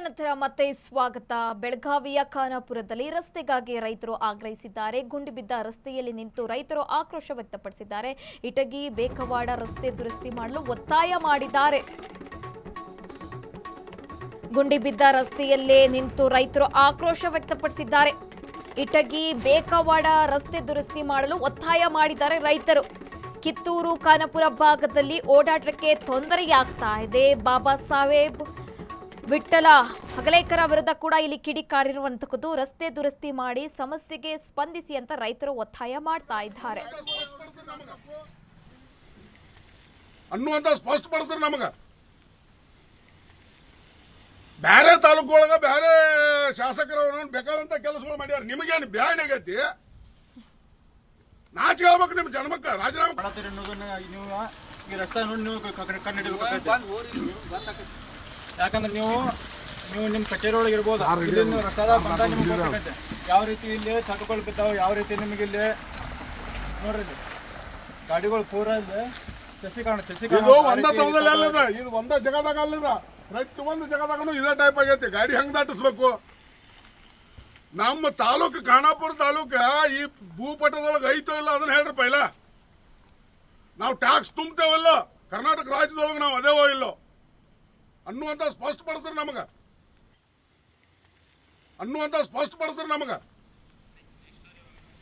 ನಂತರ ಮತ್ತೆ ಸ್ವಾಗತ. ಬೆಳಗಾವಿಯ ಖಾನಾಪುರದಲ್ಲಿ ರಸ್ತೆಗಾಗಿ ರೈತರು ಆಗ್ರಹಿಸಿದ್ದಾರೆ. ಗುಂಡಿ ಬಿದ್ದ ರಸ್ತೆಯಲ್ಲಿ ನಿಂತು ರೈತರು ಆಕ್ರೋಶ ವ್ಯಕ್ತಪಡಿಸಿದ್ದಾರೆ. ಇಟಗಿ ಬೇಕವಾಡ ರಸ್ತೆ ದುರಸ್ತಿ ಮಾಡಲು ಒತ್ತಾಯ ಮಾಡಿದ್ದಾರೆ. ಗುಂಡಿ ಬಿದ್ದ ರಸ್ತೆಯಲ್ಲೇ ನಿಂತು ರೈತರು ಆಕ್ರೋಶ ವ್ಯಕ್ತಪಡಿಸಿದ್ದಾರೆ. ಇಟಗಿ ಬೇಕವಾಡ ರಸ್ತೆ ದುರಸ್ತಿ ಮಾಡಲು ಒತ್ತಾಯ ಮಾಡಿದ್ದಾರೆ ರೈತರು. ಕಿತ್ತೂರು ಖಾನಾಪುರ ಭಾಗದಲ್ಲಿ ಓಡಾಟಕ್ಕೆ ತೊಂದರೆಯಾಗ್ತಾ ಇದೆ. ಬಾಬಾ ಸಾಹೇಬ್ ವಿಠ್ಠಲ ಹಗಲೇಕರ ವಿರುದ್ಧ ಕೂಡ ಇಲ್ಲಿ ಕಿಡಿಕಾರಿರುವಂತದ್ದು. ರಸ್ತೆ ದುರಸ್ತಿ ಮಾಡಿ ಸಮಸ್ಯೆಗೆ ಸ್ಪಂದಿಸಿ ಅಂತ ರೈತರು ಒತ್ತಾಯ ಮಾಡ್ತಾ ಇದ್ದಾರೆ. ಅನ್ನುವಂತ ಸ್ಪಷ್ಟಪಡಿಸ್ತಾರೆ. ನಮಗ ಬೇರೆ ತಾಲೂಕೊಳಗ ಬೇರೆ ಶಾಸಕರವ್ರ ಬೇಕಾದಂತ ಕೆಲಸಗಳು ಮಾಡ್ಯಾರ. ನಿಮಗೇನು ಬ್ಯಾನ್ ಆಗೈತಿ? ನಾಚಿಕೆ ಆಗ್ಬೇಕು ನಿಮ್ ಜನ್ಮಕ್ಕ. ರಾಜೀನಾಮೆ ಮಾಡತ್ತೀರಿ ಅನ್ನೋದನ್ನ ನೀವು ಈ ರಸ್ತೆ ನೋಡಿ ನೀವು ಕಂಡುಹಿಡಿಬೇಕಾಗತ್ತೆ. ಯಾಕಂದ್ರೆ ನೀವು ನಿಮ್ಮ ಕಚೇರಿ ಒಳಗೆ ಇರ್ಬೋದು, ಇಲ್ಲಿ ನೀವು ರಸ್ತಾದ ಬಂದ ನಿಮ್ಗೆ ಗೊತ್ತಾಗತ್ತೆ ಯಾವ ರೀತಿ ಇಲ್ಲಿ ತಡ್ಕೊಳ್ ಬಿದ್ದಾವೆ, ಯಾವ ರೀತಿ ನಿಮಗೆ ಇಲ್ಲಿ ನೋಡ್ರಿ ಗಾಡಿಗಳು ಪೂರ ಇಲ್ಲಿ ಚಸಿ ಕಾಣ ಇದು ಒಂದ ಜಗದಾಗ ಅಲ್ಲದ. ಪ್ರತಿಯೊಂದು ಜಗದಾಗನು ಇದೇ ಟೈಪ್ ಆಗೈತಿ. ಗಾಡಿ ಹೆಂಗ್ ದಾಟಿಸ್ಬೇಕು? ನಮ್ಮ ತಾಲೂಕು ಖಾನಾಪುರ ತಾಲೂಕ ಈ ಭೂಪಟದೊಳಗೆ ಐತೋ ಇಲ್ಲ ಅದನ್ನ ಹೇಳ್ರಿ. ಪೈಲ ನಾವು ಟ್ಯಾಕ್ಸ್ ತುಂಬ್ತೇವಲ್ಲ ಕರ್ನಾಟಕ ರಾಜ್ಯದೊಳಗೆ, ನಾವು ಅದೇವೋ ಇಲ್ಲೋ ಅನ್ನುವಂತ ಸ್ಪಷ್ಟಪಡಿಸ್ತಾರೆ ನಮಗ.